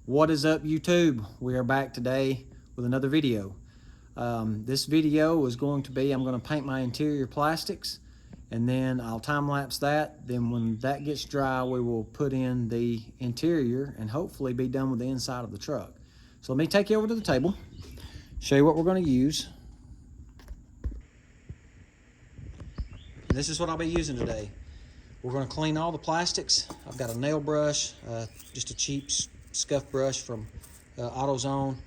What is up, YouTube? We are back today with another video. This video is going to be, I'm going to paint my interior plastics and then I'll time lapse that. Then when that gets dry, we will put in the interior and hopefully be done with the inside of the truck. So let me take you over to the table, show you what we're going to use. And this is what I'll be using today. We're going to clean all the plastics. I've got a nail brush, just a cheap scuff brush from AutoZone.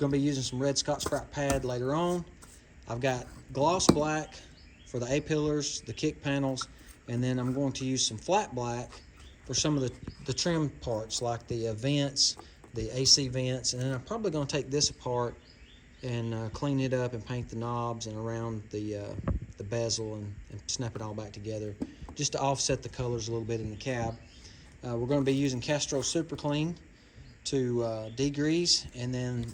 Going to be using some red Scotch-Brite pad later on. I've got gloss black for the A-pillars, the kick panels, and then I'm going to use some flat black for some of the trim parts like the vents, the AC vents, and then I'm probably going to take this apart and clean it up and paint the knobs and around the bezel and snap it all back together just to offset the colors a little bit in the cab. We're going to be using Castro Super Clean to degrease, and then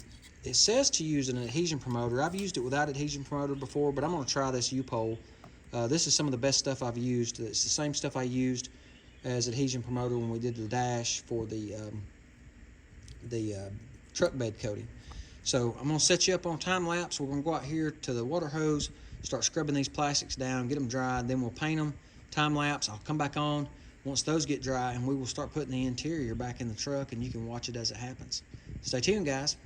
it says to use an adhesion promoter. I've used it without adhesion promoter before, but I'm going to try this U-pole. This is some of the best stuff I've used. It's the same stuff I used as adhesion promoter when we did the dash for the truck bed coating. So I'm going to set you up on time lapse. We're going to go out here to the water hose, start scrubbing these plastics down, get them dry, then we'll paint them. Time lapse, I'll come back on once those get dry, and we will start putting the interior back in the truck, and you can watch it as it happens. Stay tuned, guys.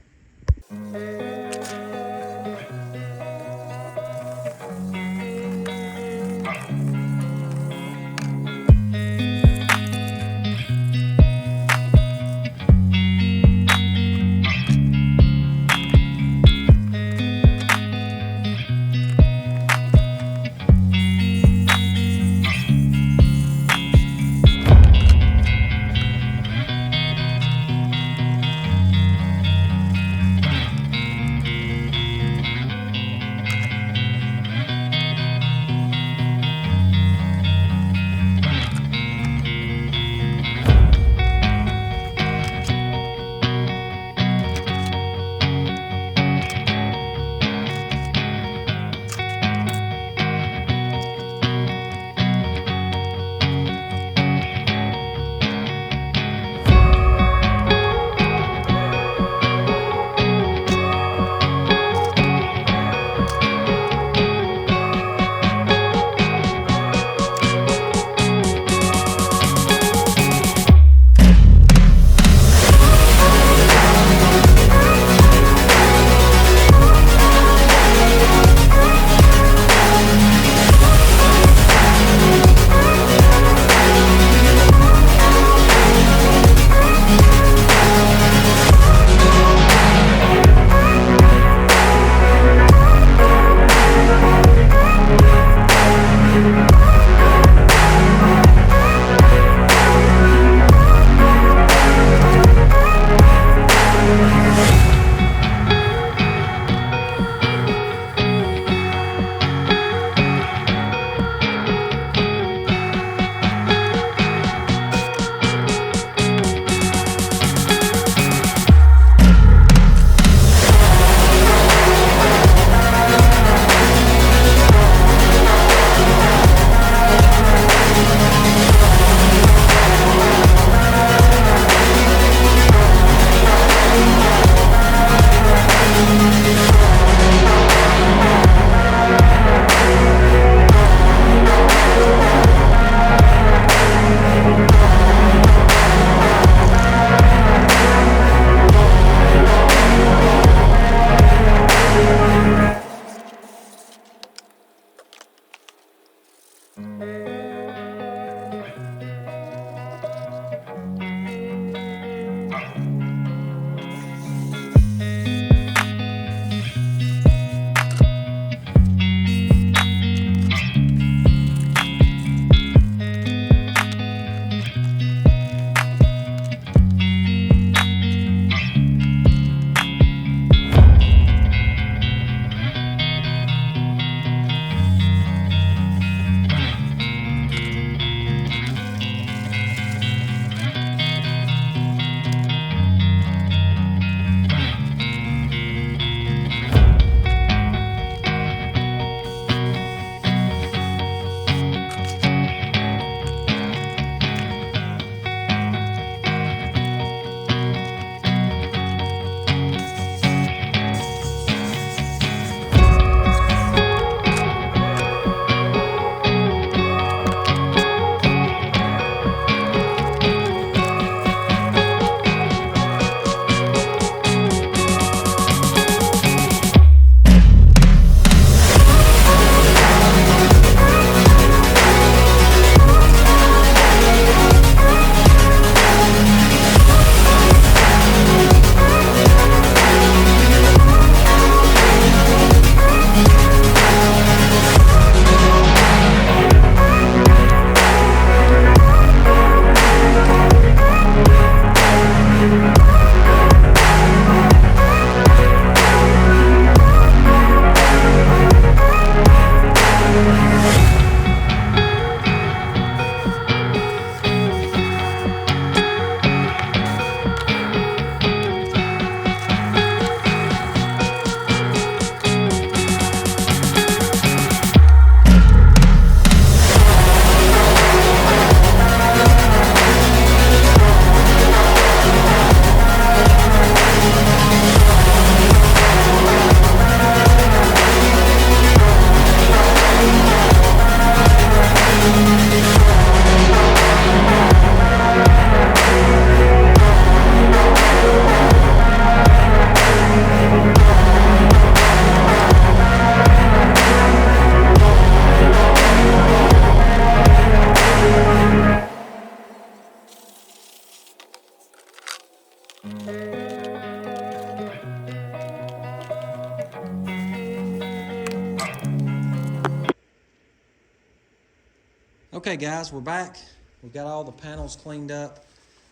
Okay guys, we're back. We've got all the panels cleaned up.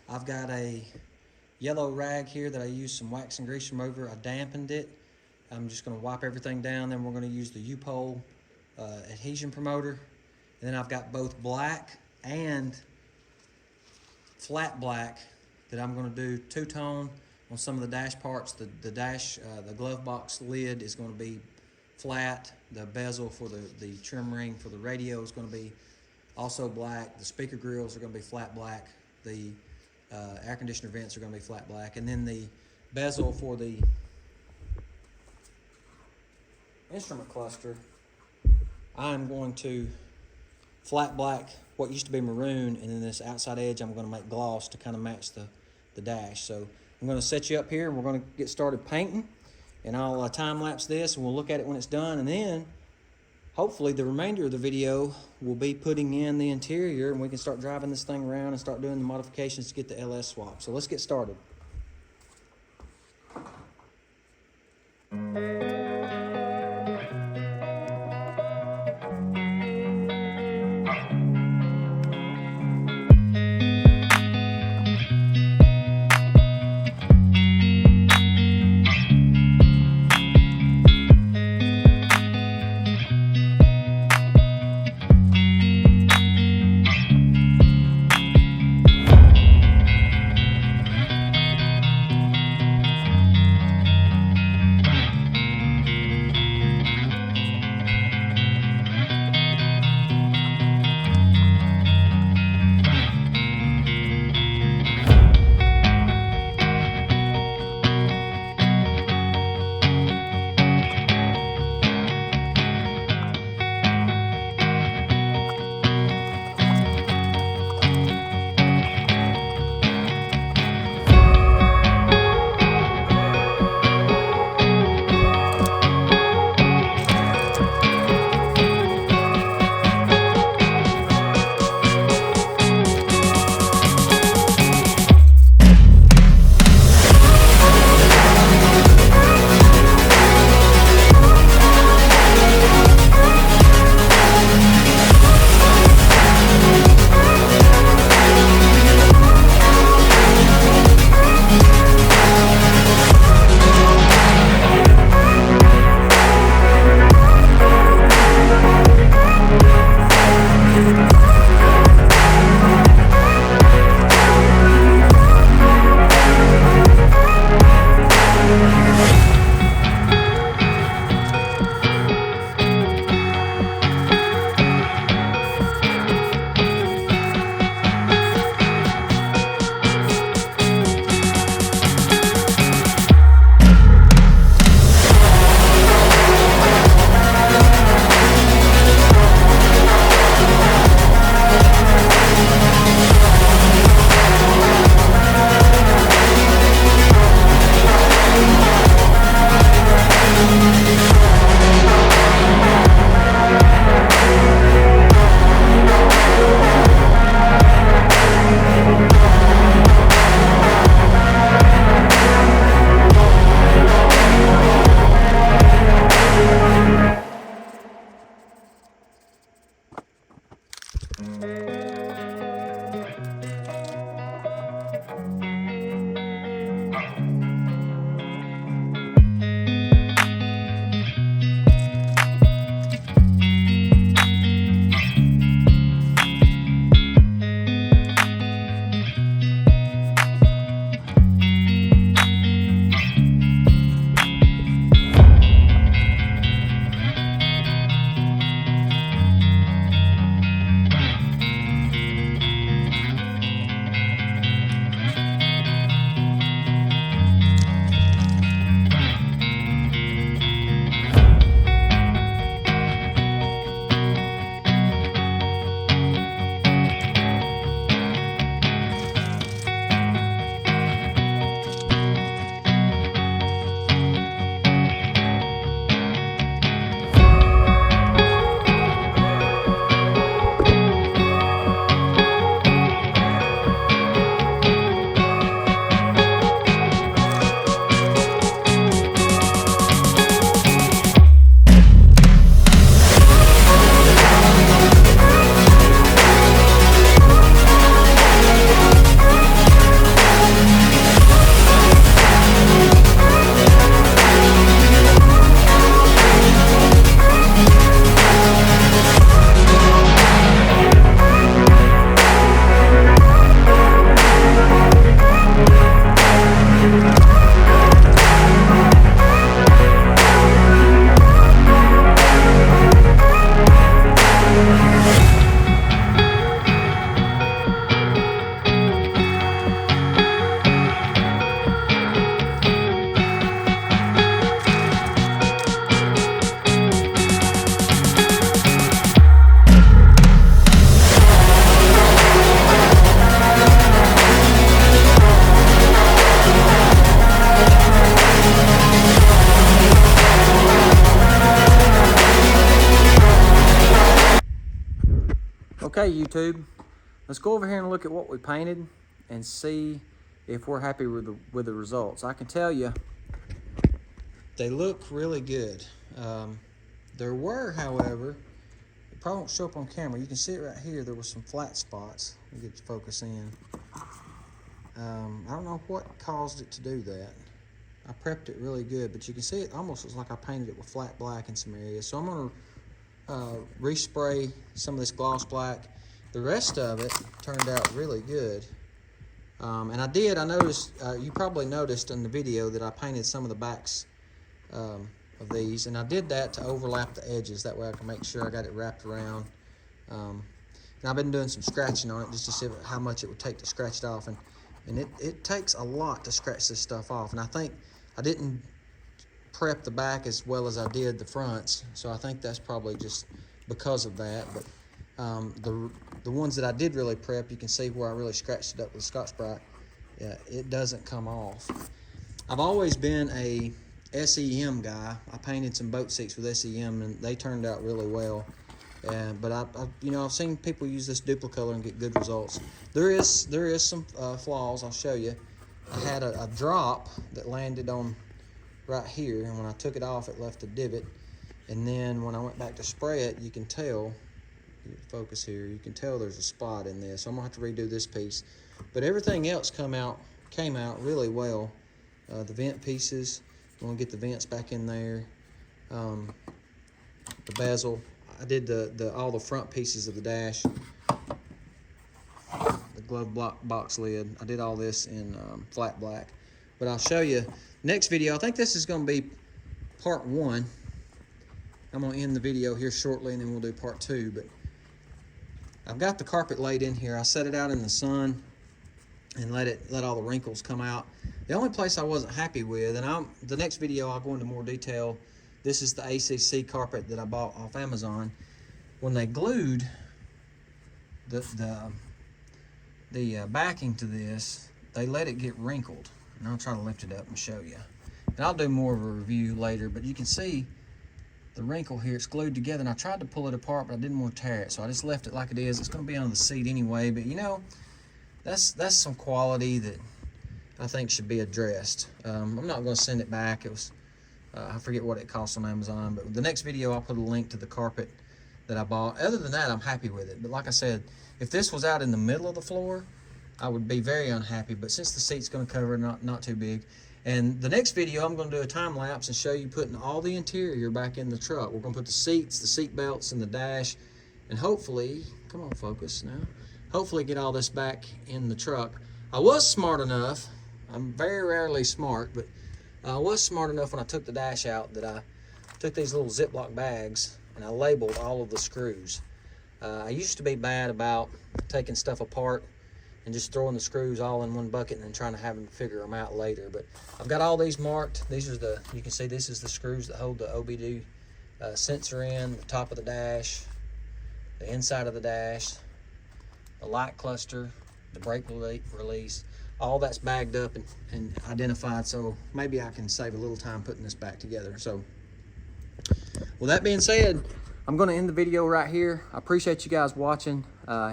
I've got a yellow rag here that I used some wax and grease remover. I dampened it. I'm just going to wipe everything down. Then we're going to use the U-pole adhesion promoter. And then I've got both black and flat black that I'm going to do two-tone on some of the dash parts. The glove box lid is going to be flat. The bezel for the trim ring for the radio is going to be also black. The speaker grills are going to be flat black. The air conditioner vents are going to be flat black. And then the bezel for the instrument cluster, I'm going to flat black what used to be maroon, and then this outside edge I'm going to make gloss to kind of match the dash. So I'm going to set you up here and we're going to get started painting, and I'll time lapse this and we'll look at it when it's done, and then hopefully the remainder of the video will be putting in the interior and we can start driving this thing around and start doing the modifications to get the LS swap. So let's get started. Okay, YouTube, let's go over here and look at what we painted and see if we're happy with the results. I can tell you, they look really good. There were, however, it probably won't show up on camera. You can see it right here. There were some flat spots. Let me get the focus in. I don't know what caused it to do that. I prepped it really good, but you can see it almost looks like I painted it with flat black in some areas. So I'm going to respray some of this gloss black. The rest of it turned out really good. And I noticed, you probably noticed in the video that I painted some of the backs of these, and I did that to overlap the edges. That way I can make sure I got it wrapped around. And I've been doing some scratching on it just to see how much it would take to scratch it off. And it takes a lot to scratch this stuff off. And I think I didn't prep the back as well as I did the fronts, so I think that's probably just because of that. But the ones that I did really prep, you can see where I really scratched it up with Scotch-Brite. Yeah, it doesn't come off. I've always been a SEM guy. I painted some boat seats with SEM, and they turned out really well. But I've seen people use this DupliColor and get good results. There is some flaws. I'll show you. I had a drop that landed on right here, and when I took it off, it left a divot. And then when I went back to spray it, you can tell. Focus here. You can tell there's a spot in this. So I'm gonna have to redo this piece. But everything else came out really well. The vent pieces. I'm gonna get the vents back in there. The bezel. I did all the front pieces of the dash. The glove box lid. I did all this in flat black. But I'll show you next video. I think this is going to be part 1. I'm going to end the video here shortly, and then we'll do part 2. But I've got the carpet laid in here. I set it out in the sun and let all the wrinkles come out. The only place I wasn't happy with, and the next video I'll go into more detail. This is the ACC carpet that I bought off Amazon. When they glued the backing to this, they let it get wrinkled. And I'll try to lift it up and show you. And I'll do more of a review later, but you can see the wrinkle here. It's glued together, and I tried to pull it apart, but I didn't want to tear it, so I just left it like it is. It's going to be on the seat anyway, but you know, that's some quality that I think should be addressed. I'm not going to send it back. It was I forget what it costs on Amazon, but the next video I'll put a link to the carpet that I bought. Other than that, I'm happy with it. But like I said, if this was out in the middle of the floor, I would be very unhappy. But since the seat's going to cover it, not too big. And the next video, I'm going to do a time lapse and show you putting all the interior back in the truck. We're going to put the seats, the seat belts, and the dash, and hopefully, come on, focus now. Hopefully get all this back in the truck. I was smart enough. I'm very rarely smart, but I was smart enough when I took the dash out that I took these little Ziploc bags and I labeled all of the screws. I used to be bad about taking stuff apart and just throwing the screws all in one bucket and then trying to have them figure them out later. But I've got all these marked. These are you can see this is the screws that hold the OBD sensor in, the top of the dash, the inside of the dash, the light cluster, the brake release. All that's bagged up and identified, so maybe I can save a little time putting this back together. So, with that being said, I'm going to end the video right here. I appreciate you guys watching.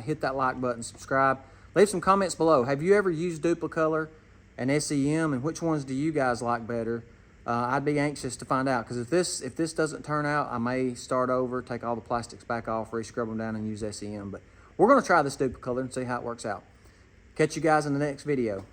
Hit that like button, subscribe. Leave some comments below. Have you ever used DupliColor and SEM, and which ones do you guys like better? I'd be anxious to find out, because if this doesn't turn out, I may start over, take all the plastics back off, re-scrub them down, and use SEM. But we're going to try this DupliColor and see how it works out. Catch you guys in the next video.